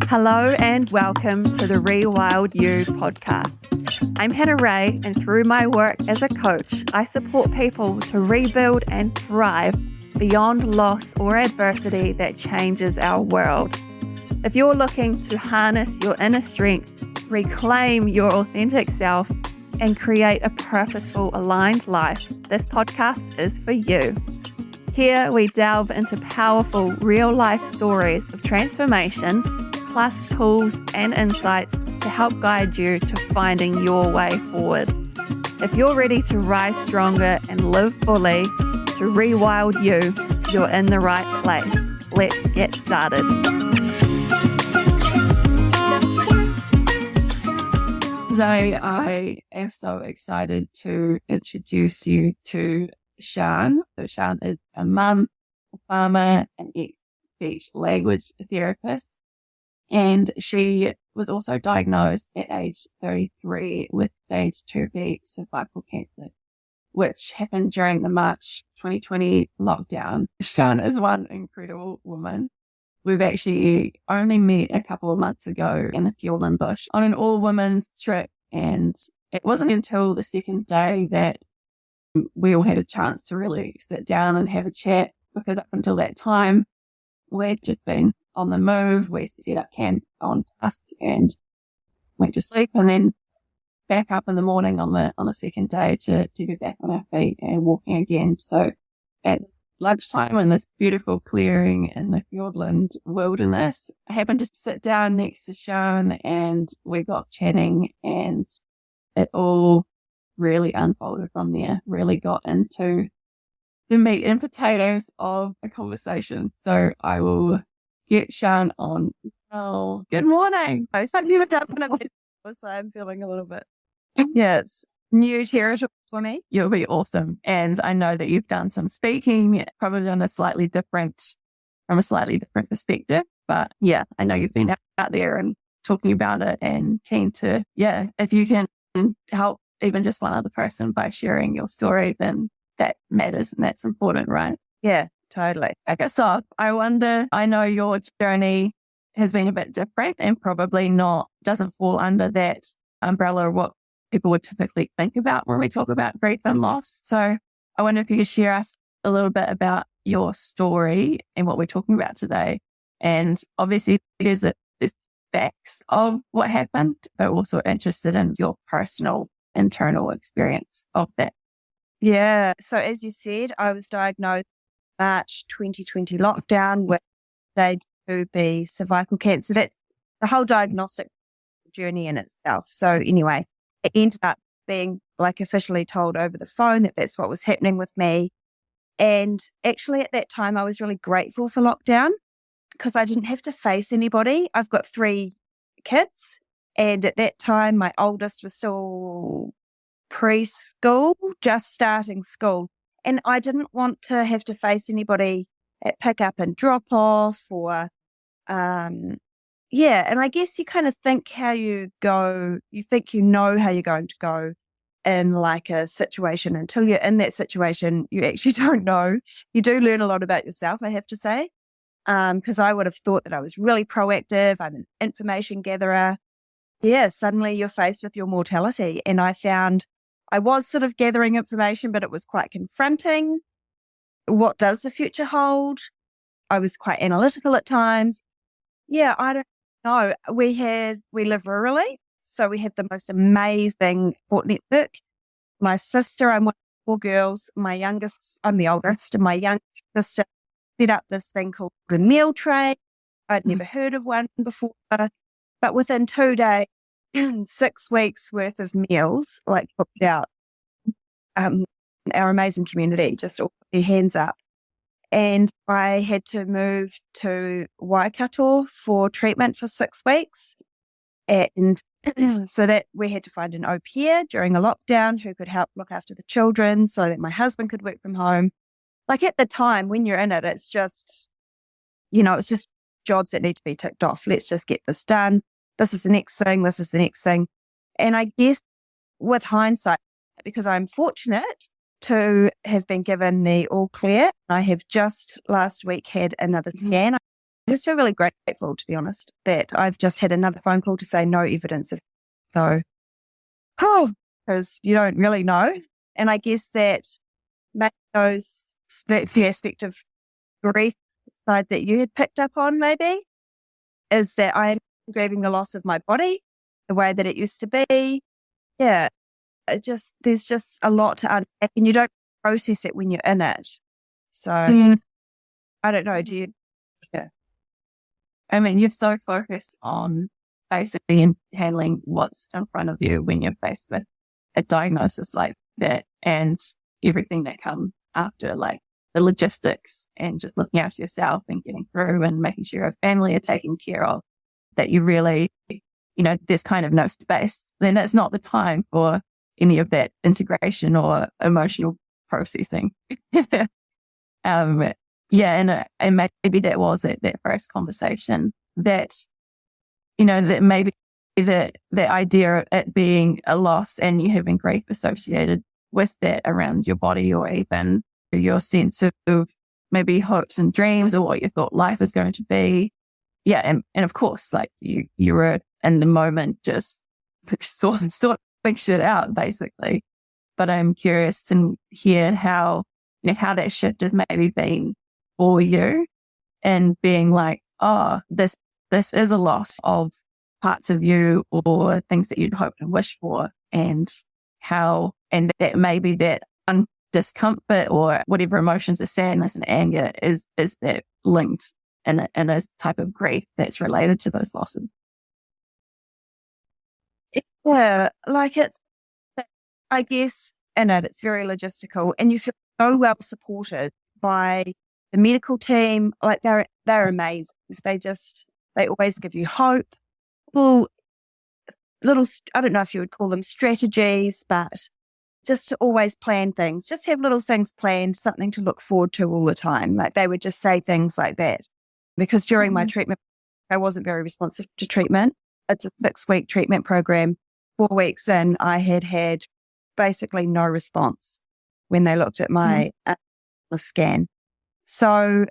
Hello and welcome to the Rewild You podcast. I'm Hannah Ray, and through my work as a coach, I support people to rebuild and thrive beyond loss or adversity that changes our world. If you're looking to harness your inner strength, reclaim your authentic self, and create a purposeful, aligned life, this podcast is for you. Here we delve into powerful, real-life stories of transformation, plus tools and insights to help guide you to finding your way forward. If you're ready to rise stronger and live fully, to rewild you, you're in the right place. Let's get started. Today, I am so excited to introduce you to Sjaan. So Sjaan is a mum, a farmer, an ex-speech language therapist, and she was also diagnosed at age 33 with stage 2B cervical cancer, which happened during the March 2020 lockdown. Sjaan is one incredible woman. We've actually only met a couple of months ago in the Fjorden bush on an all-women's trip, and it wasn't until the second day that we all had a chance to really sit down and have a chat, because up until that time, we'd just been on the move. We set up camp on dusk and went to sleep, and then back up in the morning on the second day to be back on our feet and walking again. So at lunchtime in this beautiful clearing in the Fjordland wilderness, I happened to sit down next to Sjaan and we got chatting, and it all really unfolded from there, really got into the meat and potatoes of a conversation. So I will get Sjaan on. Oh, good morning. I've never done one of these before, so I'm feeling a little bit, it's new territory for me. You'll be awesome. And I know that you've done some speaking, probably from a slightly different perspective. But yeah, I know you've been out there and talking about it, and keen to, if you can help even just one other person by sharing your story, then that matters and that's important, right? Yeah, totally. Okay, so I know your journey has been a bit different and probably doesn't fall under that umbrella of what people would typically think about when we talk about grief and loss. So I wonder if you could share us a little bit about your story and what we're talking about today. And obviously there's facts of what happened, but also interested in your personal internal experience of that. Yeah. So as you said, I was diagnosed March 2020 lockdown with stage 2B cervical cancer. That's the whole diagnostic journey in itself. So anyway, it ended up being officially told over the phone that that's what was happening with me. And actually at that time, I was really grateful for lockdown because I didn't have to face anybody. I've got 3 kids. And at that time, my oldest was still preschool, just starting school. And I didn't want to have to face anybody at pick up and drop off or, and I guess you kind of think how you go, you think you know how you're going to go in a situation. Until you're in that situation, you actually don't know. You do learn a lot about yourself, I have to say, because I would have thought that I was really proactive. I'm an information gatherer. Yeah, suddenly you're faced with your mortality. And I found I was sort of gathering information, but it was quite confronting. What does the future hold? I was quite analytical at times. Yeah, I don't know. We live rurally, so we have the most amazing support network. My sister, I'm one of 4 girls. I'm the oldest, and my youngest sister set up this thing called the meal tray. I'd never heard of one before. But within 2 days, 6 weeks worth of meals, cooked out, our amazing community just all put their hands up. And I had to move to Waikato for treatment for 6 weeks. And so that we had to find an au pair during a lockdown who could help look after the children so that my husband could work from home. At the time when you're in it, it's just, it's just jobs that need to be ticked off. Let's just get this done. This is the next thing. This is the next thing. And I guess with hindsight, because I'm fortunate to have been given the all clear, I have just last week had another scan. just feel really grateful, to be honest, that I've just had another phone call to say no evidence of so. Oh, because you don't really know. And I guess that maybe the aspect of grief side that you had picked up on maybe is that I'm grieving the loss of my body, the way that it used to be. Yeah, there's just a lot to unpack, and you don't process it when you're in it. So I don't know. Do you? Yeah. I mean, you're so focused on basically handling what's in front of you when you're faced with a diagnosis like that, and everything that comes after, like the logistics and just looking after yourself and getting through and making sure your family are taken care of, that you really, there's kind of no space. Then it's not the time for any of that integration or emotional processing. And maybe that was that first conversation that, that maybe the idea of it being a loss and you having grief associated with that around your body, or even your sense of maybe hopes and dreams or what you thought life was going to be. Yeah. And of course, like you were in the moment, just sort big shit out basically. But I'm curious to hear how that shift has maybe been for you, and being like, oh, this is a loss of parts of you or things that you'd hoped and wished for, and that maybe that discomfort or whatever emotions of sadness and anger is that linked in a type of grief that's related to those losses. Yeah, like I guess in it's very logistical, and you feel so well supported by the medical team. Like they're amazing. They always give you hope. Well, I don't know if you would call them strategies, but just to always plan things, just have little things planned, something to look forward to all the time. Like they would just say things like that. Because during my treatment, I wasn't very responsive to treatment. It's a 6-week treatment program. 4 weeks in, I had basically no response when they looked at my scan. So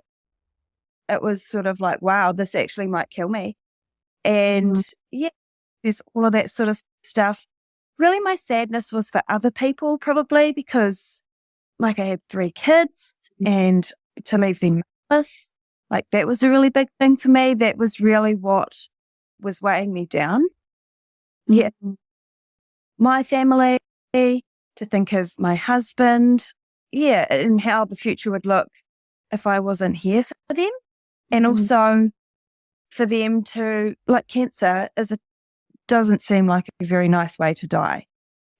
it was sort of like, wow, this actually might kill me. And there's all of that sort of stuff. Really, my sadness was for other people, probably because like I had 3 kids and to leave them homeless, like that was a really big thing for me. That was really what was weighing me down. Yeah. My family, to think of my husband, and how the future would look if I wasn't here for them. And also for them to, like, cancer doesn't seem like a very nice way to die.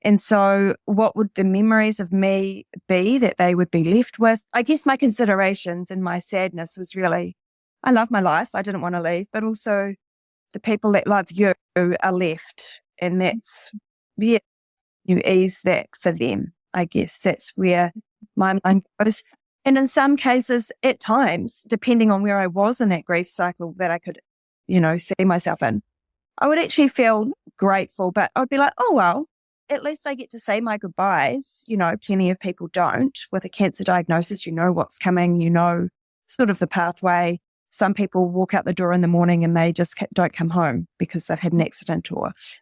And so what would the memories of me be that they would be left with? I guess my considerations and my sadness was really, I love my life. I didn't want to leave, but also the people that love you are left. And that's, you ease that for them. I guess that's where my mind goes. And in some cases, at times, depending on where I was in that grief cycle that I could, see myself in, I would actually feel grateful, but I'd be like, oh, well, at least I get to say my goodbyes. Plenty of people don't. With a cancer diagnosis, what's coming, sort of the pathway. Some people walk out the door in the morning and they just don't come home because they've had an accident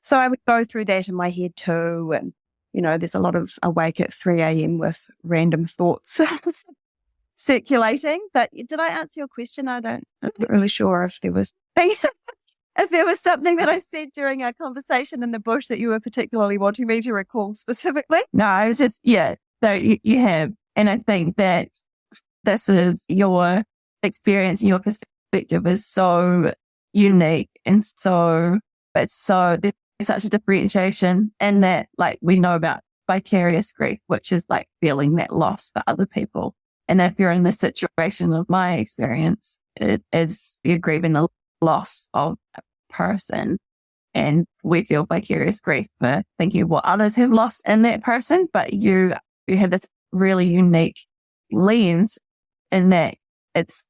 so I would go through that in my head too. And, there's a lot of awake at 3 a.m. with random thoughts circulating. But did I answer your question? I'm not really sure if there was something that I said during our conversation in the bush that you were particularly wanting me to recall specifically. No, it was just, so you have. And I think that this is your experience and your perspective is so unique. And there's such a differentiation, and that, like, we know about vicarious grief, which is like feeling that loss for other people. And if you're in the situation of my experience, it is you're grieving the loss of a person, and we feel vicarious grief for thinking of what others have lost in that person. But you have this really unique lens in that it's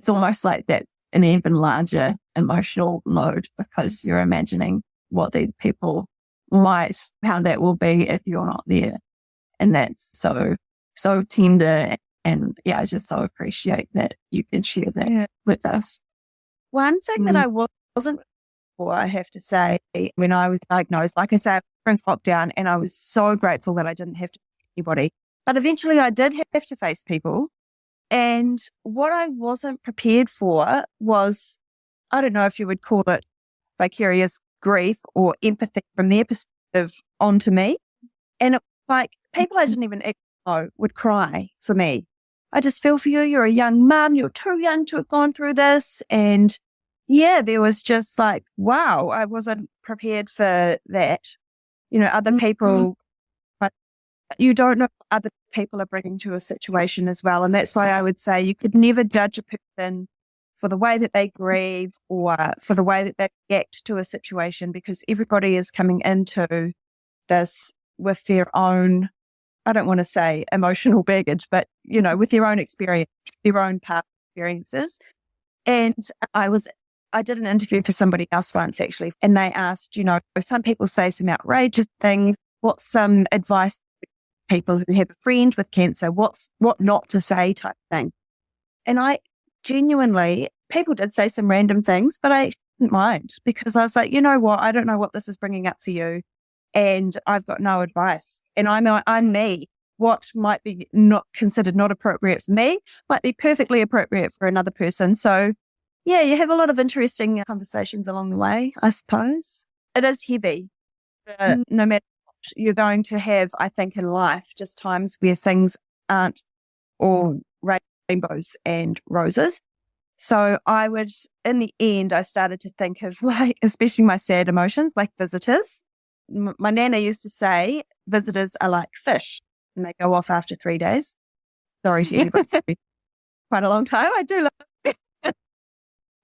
almost like that's an even larger emotional load, because you're imagining what these people how that will be if you're not there. And that's so tender. And I just so appreciate that you can share that with us. one thing that I wasn't for, I have to say, when I was diagnosed, like I said, I was in lockdown and I was so grateful that I didn't have to face anybody. But eventually I did have to face people. And what I wasn't prepared for was, I don't know if you would call it vicarious grief or empathy from their perspective onto me. And it, like people I didn't even know would cry for me. I just feel for you. You're a young mum. You're too young to have gone through this. And yeah, there was just like, wow, I wasn't prepared for that. You know, other people, but you don't know what other people are bringing to a situation as well. And that's why I would say you could never judge a person for the way that they grieve or for the way that they react to a situation, because everybody is coming into this with their own, I don't want to say emotional baggage, but, you know, with their own experience, their own past experiences. And I did an interview for somebody else once actually, and they asked, you know, some people say some outrageous things. What's some advice for people who have a friend with cancer? What not to say type thing. And I genuinely, people did say some random things, but I didn't mind because I was like, you know what? I don't know what this is bringing up for you. And I've got no advice. And I'm me. What might be not considered not appropriate for me might be perfectly appropriate for another person. So yeah, you have a lot of interesting conversations along the way, I suppose. It is heavy. No matter what you're going to have, I think, in life, just times where things aren't all rainbows and roses. So I would, in the end, I started to think of like, especially my sad emotions, like visitors. My nana used to say, visitors are like fish and they go off after 3 days. Sorry to anybody. Quite a long time. I do love it.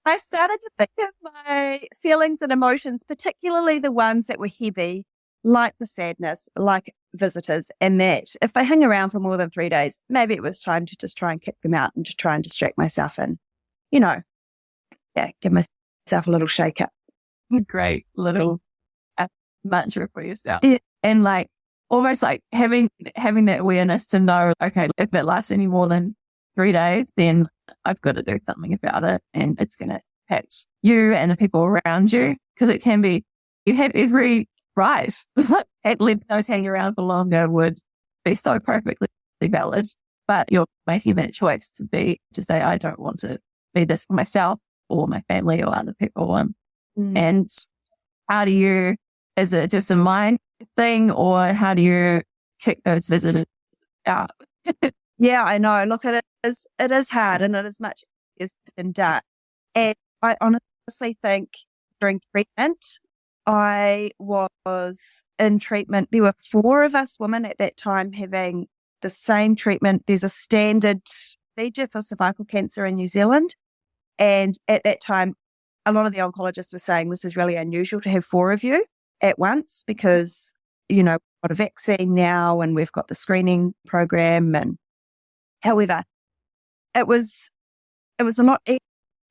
I started to think of my feelings and emotions, particularly the ones that were heavy, like the sadness, like visitors, and that if I hung around for more than 3 days, maybe it was time to just try and kick them out and to try and distract myself and, you know, yeah, give myself a little shake up. Great little mantra for yourself. Yeah. And like almost like having that awareness to know, okay, if it lasts any more than 3 days, then I've got to do something about it, and it's going to impact you and the people around you, because it can be, you have every right. Letting those hang around for longer would be so perfectly valid, but you're making that choice to say, I don't want to be this for myself or my family or other people. And how do you, is it just a mind thing, or how do you kick those visitors out? Yeah, I know. Look, it is hard, and it is much easier than done. And I honestly think during treatment, I was in treatment. There were 4 of us women at that time having the same treatment. There's a standard procedure for cervical cancer in New Zealand. And at that time, a lot of the oncologists were saying this is really unusual to have 4 of you at once because, you know, we've got a vaccine now and we've got the screening program. And however, it was a lot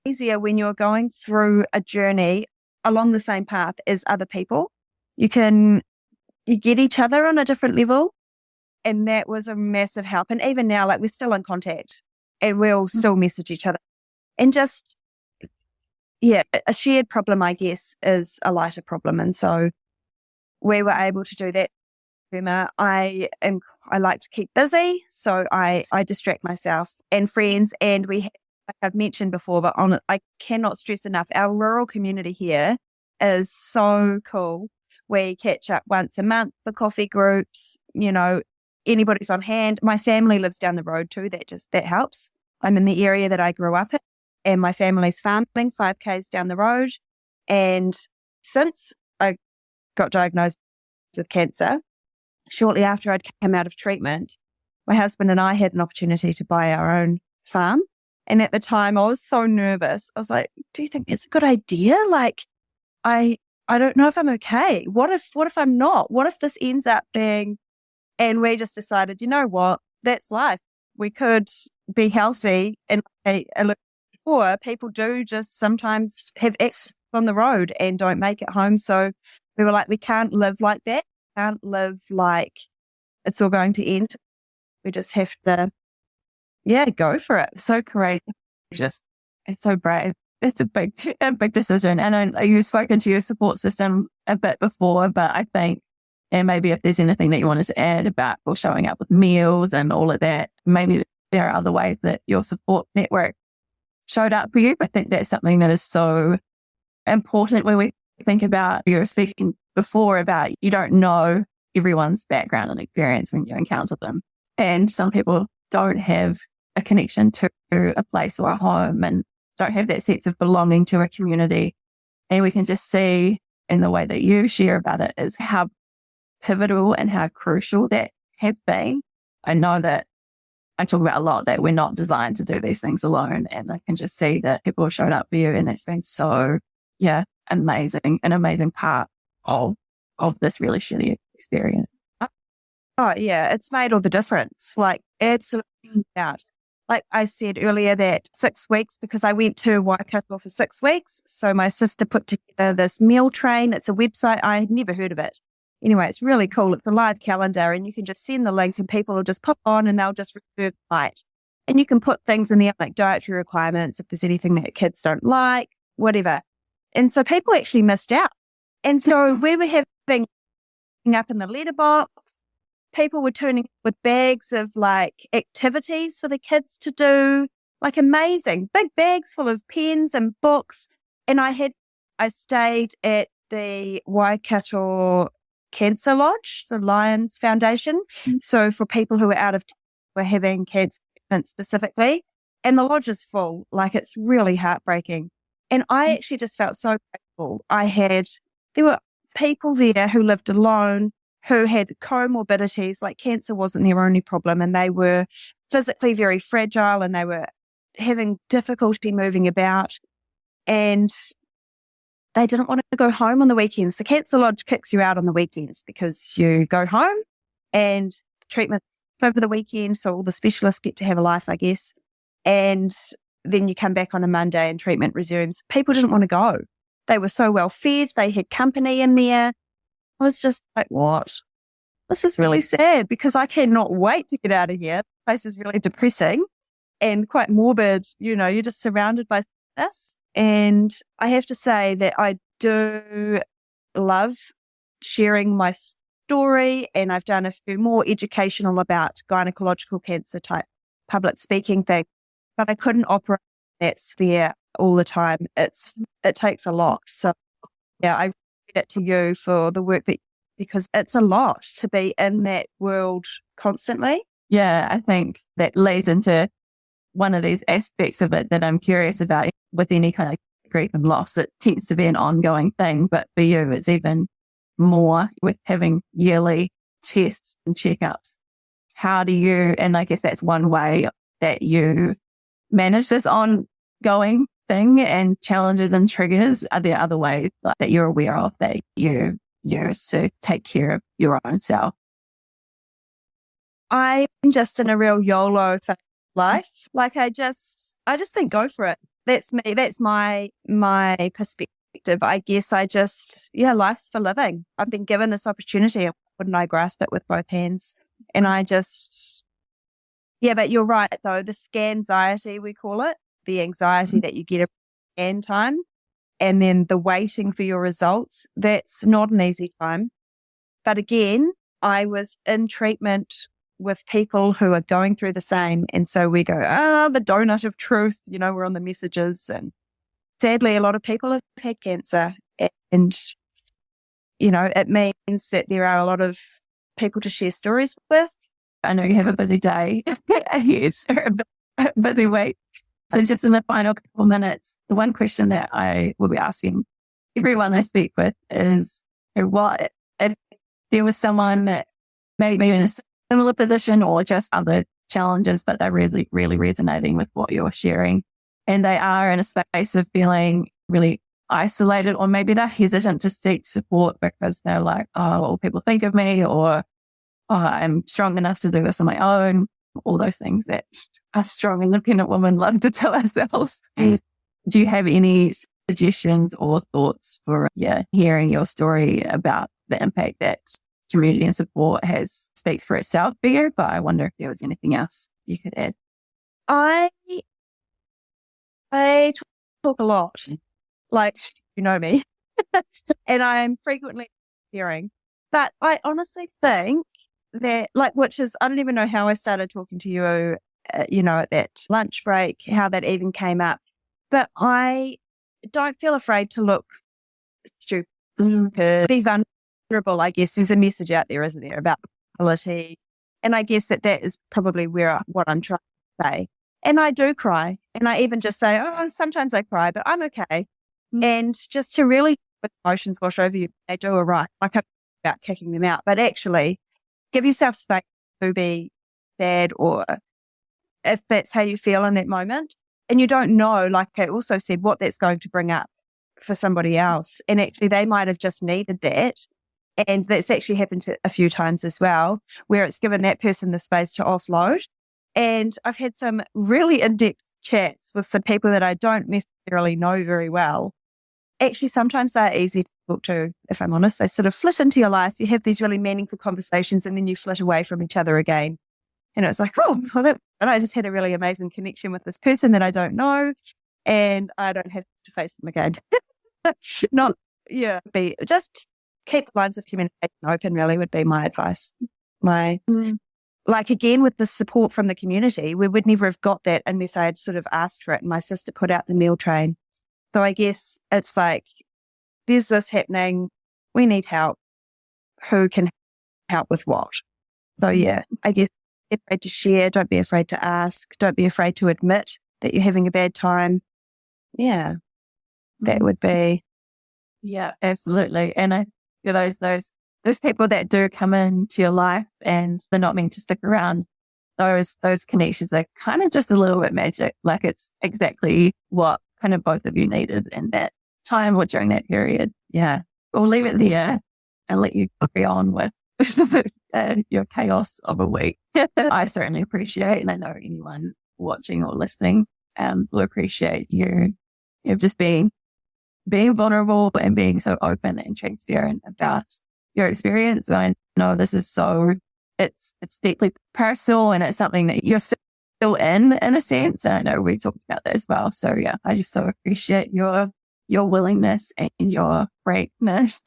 easier when you're going through a journey along the same path as other people. You get each other on a different level. And that was a massive help. And even now, like, we're still in contact and we'll still message each other. And just, yeah, a shared problem, I guess, is a lighter problem. And so we were able to do that. I like to keep busy, so I distract myself and friends. And we, like I've mentioned before, but I cannot stress enough, our rural community here is so cool. We catch up once a month for coffee groups, you know, anybody's on hand. My family lives down the road too. That helps. I'm in the area that I grew up in, and my family's farming 5 k's down the road. And since I got diagnosed with cancer, shortly after I'd come out of treatment, my husband and I had an opportunity to buy our own farm. And at the time I was so nervous. I was like, do you think it's a good idea? Like, I don't know if I'm okay. What if I'm not? What if this ends up being, and we just decided, you know what? That's life. We could be healthy, and before, people do just sometimes have accidents on the road and don't make it home. So we were like, we can't live like that. Can't live like it's all going to end. We just have to, go for it. So courageous. It's so brave. it's a big decision. And you've spoken to your support system a bit before, but I think, and maybe if there's anything that you wanted to add about or showing up with meals and all of that, maybe there are other ways that your support network showed up for you. I think that's something that is so important when we think about, you were speaking before about you don't know everyone's background and experience when you encounter them. And some people don't have a connection to a place or a home and don't have that sense of belonging to a community. And we can just see in the way that you share about it is how pivotal and how crucial that has been. I know that I talk about a lot that we're not designed to do these things alone. And I can just see that people have showed up for you. And that's been so, amazing, an amazing part of this really shitty experience. Oh, yeah, it's made all the difference. Like, absolutely out. Like I said earlier, that 6 weeks, because I went to Waikato for 6 weeks. So my sister put together this meal train. It's a website. I had never heard of it. Anyway, it's really cool. It's a live calendar and you can just send the links and people will just pop on and they'll just reserve the flight. And you can put things in there like dietary requirements, if there's anything that kids don't like, whatever. And so people actually missed out. And so we were having up in the letterbox, people were turning up with bags of like activities for the kids to do, like amazing, big bags full of pens and books. And I stayed at the Waikato Cancer Lodge, the Lions Foundation. So for people who are out of were having cancer specifically, and the lodge is full, like it's really heartbreaking. And I actually just felt so grateful. There were people there who lived alone, who had comorbidities, like cancer wasn't their only problem, and they were physically very fragile and they were having difficulty moving about. And they didn't want to go home on the weekends. The Cancer Lodge kicks you out on the weekends because you go home and treatment over the weekend. So all the specialists get to have a life, I guess. And then you come back on a Monday and treatment resumes. People didn't want to go. They were so well fed. They had company in there. I was just like, what? This is really sad because I cannot wait to get out of here. The place is really depressing and quite morbid. You know, you're just surrounded by this. And I have to say that I do love sharing my story, and I've done a few more educational about gynecological cancer type public speaking thing, but I couldn't operate that sphere all the time. It takes a lot. So yeah, I credit it to you for the work because it's a lot to be in that world constantly. Yeah, I think that leads into one of these aspects of it that I'm curious about with any kind of grief and loss. It tends to be an ongoing thing, but for you, it's even more with having yearly tests and checkups. How do you, and I guess that's one way that you manage this ongoing thing and challenges and triggers. Are there other ways that you're aware of that you use to take care of your own self? I'm just in a real YOLO phase of life. Like I just think go for it. That's me. That's my perspective. I guess life's for living. I've been given this opportunity. Wouldn't I grasp it with both hands? And but you're right though. The scanxiety, we call it, the anxiety that you get at scan time, and then the waiting for your results. That's not an easy time. But again, I was in treatment with people who are going through the same. And so we go, the donut of truth, we're on the messages. And sadly, a lot of people have had cancer. And, it means that there are a lot of people to share stories with. I know you have a busy day ahead, a busy week. So just in the final couple of minutes, the one question that I will be asking everyone I speak with is, what if there was someone that maybe in a similar position or just other challenges, but they're really, really resonating with what you're sharing, and they are in a space of feeling really isolated, or maybe they're hesitant to seek support because they're like, oh, what will people think of me? Or, oh, I'm strong enough to do this on my own. All those things that us strong independent women love to tell ourselves. Do you have any suggestions or thoughts for hearing your story about the impact that community and support speaks for itself for you? But I wonder if there was anything else you could add. I talk a lot, like, you know me, and I'm frequently hearing. But I honestly think that, like, which is, I don't even know how I started talking to you, at that lunch break, how that even came up. But I don't feel afraid to look stupid, be vulnerable. I guess there's a message out there, isn't there, about vulnerability. And I guess that is probably what I'm trying to say. And I do cry. And I even just say, oh, sometimes I cry, but I'm okay. And just to really let emotions wash over you, they do arrive. Like, I'm about kicking them out, but actually give yourself space to be sad, or if that's how you feel in that moment. And you don't know, like I also said, what that's going to bring up for somebody else. And actually they might have just needed that. And that's actually happened a few times as well, where it's given that person the space to offload. And I've had some really in-depth chats with some people that I don't necessarily know very well. Actually, sometimes they're easy to talk to, if I'm honest. They sort of flit into your life. You have these really meaningful conversations, and then you flit away from each other again. And it's like, and I just had a really amazing connection with this person that I don't know, and I don't have to face them again. Just keep the lines of communication open, really, would be my advice. Like, again, with the support from the community, we would never have got that unless I had sort of asked for it, and my sister put out the meal train. So I guess it's like, there's this happening. We need help. Who can help with what? So yeah, I guess be afraid to share. Don't be afraid to ask. Don't be afraid to admit that you're having a bad time. Yeah, that would be. Yeah, absolutely. And those people that do come into your life and they're not meant to stick around, those connections are kind of just a little bit magic. Like, it's exactly what kind of both of you needed in that time or during that period. Yeah. We'll leave it there and let you carry on with your chaos of a week. I certainly appreciate, and I know anyone watching or listening will appreciate you just being vulnerable and being so open and transparent about your experience. I know this is it's deeply personal, and it's something that you're still in a sense. And I know we talked about that as well. So yeah, I just so appreciate your willingness and your braveness.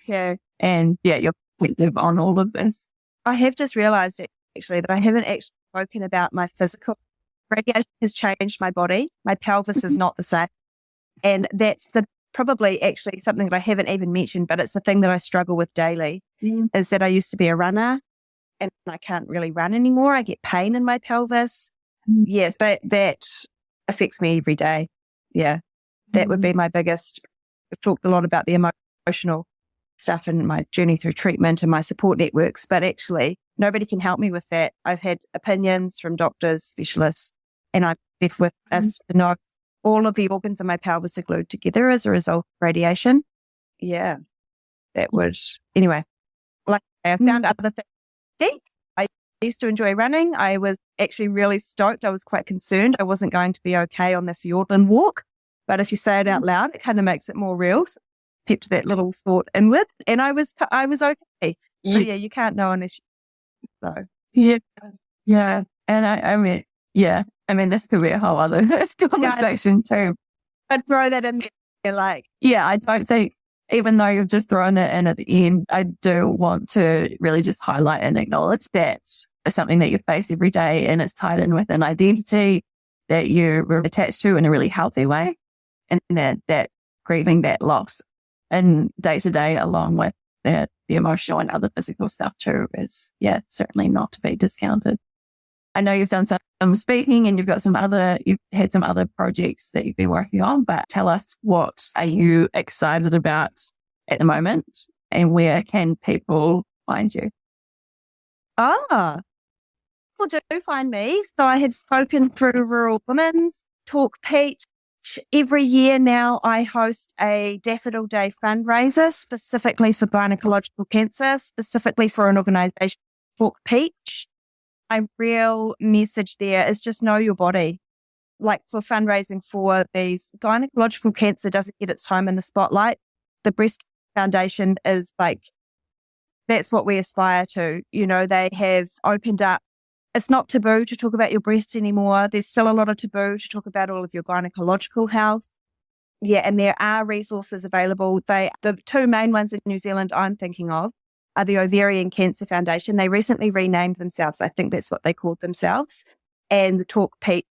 Yeah. And yeah, your perspective on all of this. I have just realized actually that I haven't actually spoken about my physical. Radiation has changed my body. My pelvis is not the same. And that's probably actually something that I haven't even mentioned, but it's the thing that I struggle with daily, is that I used to be a runner and I can't really run anymore. I get pain in my pelvis. Yes, but that affects me every day. Yeah, that would be my biggest. We've talked a lot about the emotional stuff and my journey through treatment and my support networks, but actually nobody can help me with that. I've had opinions from doctors, specialists, and I'm left with us to know all of the organs in my pelvis are glued together as a result of radiation. Yeah, that would, anyway, like I found other things. I used to enjoy running. I was actually really stoked. I was quite concerned I wasn't going to be okay on this Yorkland walk. But if you say it out loud, it kind of makes it more real. So I kept that little thought inward, and I was okay. So yeah, you can't know unless you know. Yeah. And I mean, this could be a whole other conversation too. I'd throw that in there, like. Yeah, I don't think, even though you've just thrown it in at the end, I do want to really just highlight and acknowledge that it's something that you face every day, and it's tied in with an identity that you were attached to in a really healthy way, and that grieving that loss and day to day, along with the emotional and other physical stuff too, is certainly not to be discounted. I know you've done some speaking and you've had some other projects that you've been working on, but tell us, what are you excited about at the moment, and where can people find you? People do find me. So I have spoken through Rural Women's Talk Peach. Every year now I host a Daffodil Day fundraiser specifically for gynecological cancer, specifically for an organisation, Talk Peach. My real message there is just know your body. Like, for fundraising for these, gynecological cancer doesn't get its time in the spotlight. The Breast Foundation is like, that's what we aspire to. You know, they have opened up. It's not taboo to talk about your breasts anymore. There's still a lot of taboo to talk about all of your gynecological health. and there are resources available. The two main ones in New Zealand I'm thinking of are the Ovarian Cancer Foundation. They recently renamed themselves. I think that's what they called themselves. And the Talk Pete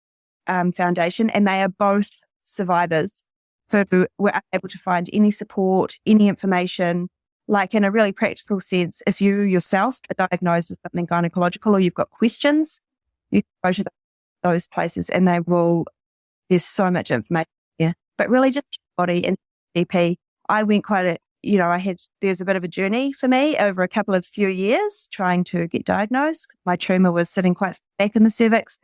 Foundation. And they are both survivors who were able to find any support, any information, like in a really practical sense. If you yourself are diagnosed with something gynecological or you've got questions, you can go to those places and there's so much information here. But really just body and GP. I went there's a bit of a journey for me over a few years trying to get diagnosed. My tumour was sitting quite back in the cervix.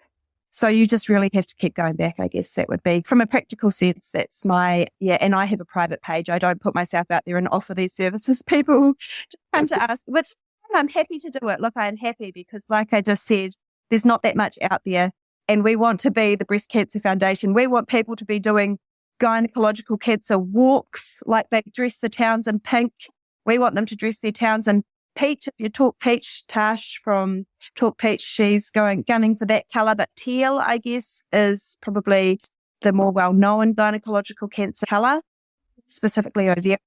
So you just really have to keep going back, I guess that would be. From a practical sense, that's and I have a private page. I don't put myself out there and offer these services. People just come to ask, which I'm happy to do it. Look, I'm happy because like I just said, there's not that much out there. And we want to be the Breast Cancer Foundation. We want people to be doing gynecological cancer walks, like they dress the towns in pink. We want them to dress their towns in peach. If you talk peach, Tash from Talk Peach, she's gunning for that colour. But teal, I guess, is probably the more well-known gynecological cancer colour, specifically ovarian.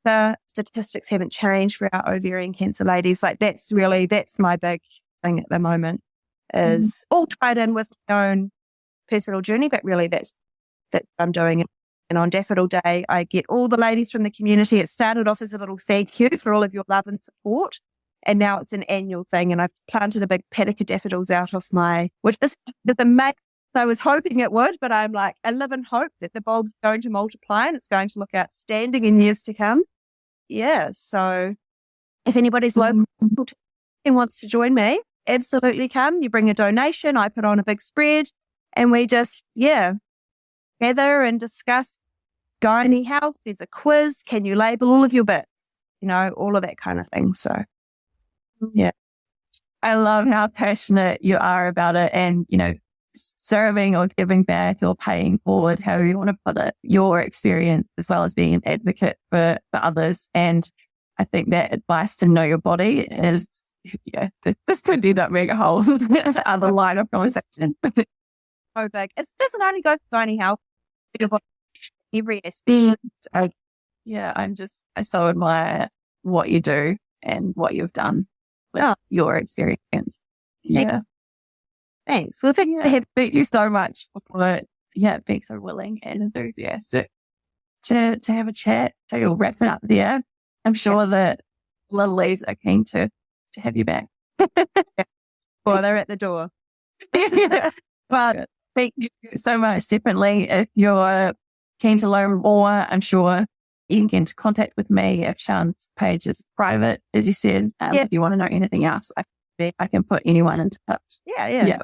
The statistics haven't changed for our ovarian cancer ladies. Like that's my big thing at the moment, is all tied in with my own personal journey. But really that's I'm doing it. And on Daffodil Day, I get all the ladies from the community. It started off as a little thank you for all of your love and support. And now it's an annual thing. And I've planted a big paddock of daffodils out of which is amazing. I was hoping it would, but I'm like, I live in hope that the bulb's going to multiply and it's going to look outstanding in years to come. Yeah. So if anybody's local and wants to join me, absolutely come. You bring a donation. I put on a big spread and we just, gather and discuss gynae health. There's a quiz. Can you label all of your bits? All of that kind of thing. So, yeah. I love how passionate you are about it and, serving or giving back or paying forward, however you want to put it, your experience as well as being an advocate for others. And I think that advice to know your body is, this could be that mega whole other line of conversation. So big. It doesn't only go for gynae health. Every aspect. I so admire what you do and what you've done with your experience. Yeah. Thanks. Well, thank you so much for being so willing and enthusiastic to have a chat. So you'll wrap it up there. I'm sure that little Lees are keen to have you back. Well, they're at the door. Well, thank you so much. Definitely, if you're keen to learn more, I'm sure you can get into contact with me if Sjaan's page is private, as you said. If you want to know anything else, I can put anyone in touch. Yeah.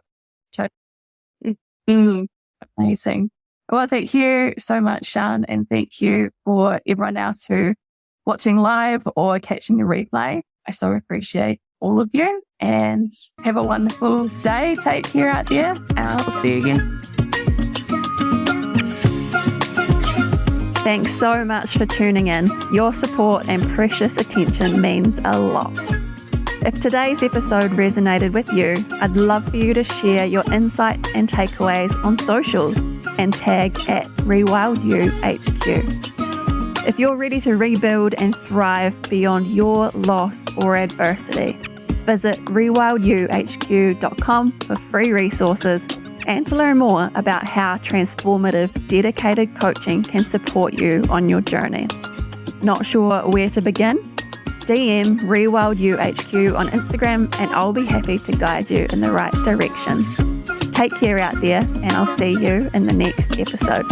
Amazing. Well, thank you so much, Sjaan, and thank you for everyone else who watching live or catching the replay. I so appreciate all of you and have a wonderful day. Take care out there and I'll see you again. Thanks so much for tuning in. Your support and precious attention means a lot. If today's episode resonated with you, I'd love for you to share your insights and takeaways on socials and tag at RewildYouHQ. If you're ready to rebuild and thrive beyond your loss or adversity, visit RewildYouHQ.com for free resources and to learn more about how transformative, dedicated coaching can support you on your journey. Not sure where to begin? DM RewildYouHQ on Instagram and I'll be happy to guide you in the right direction. Take care out there and I'll see you in the next episode.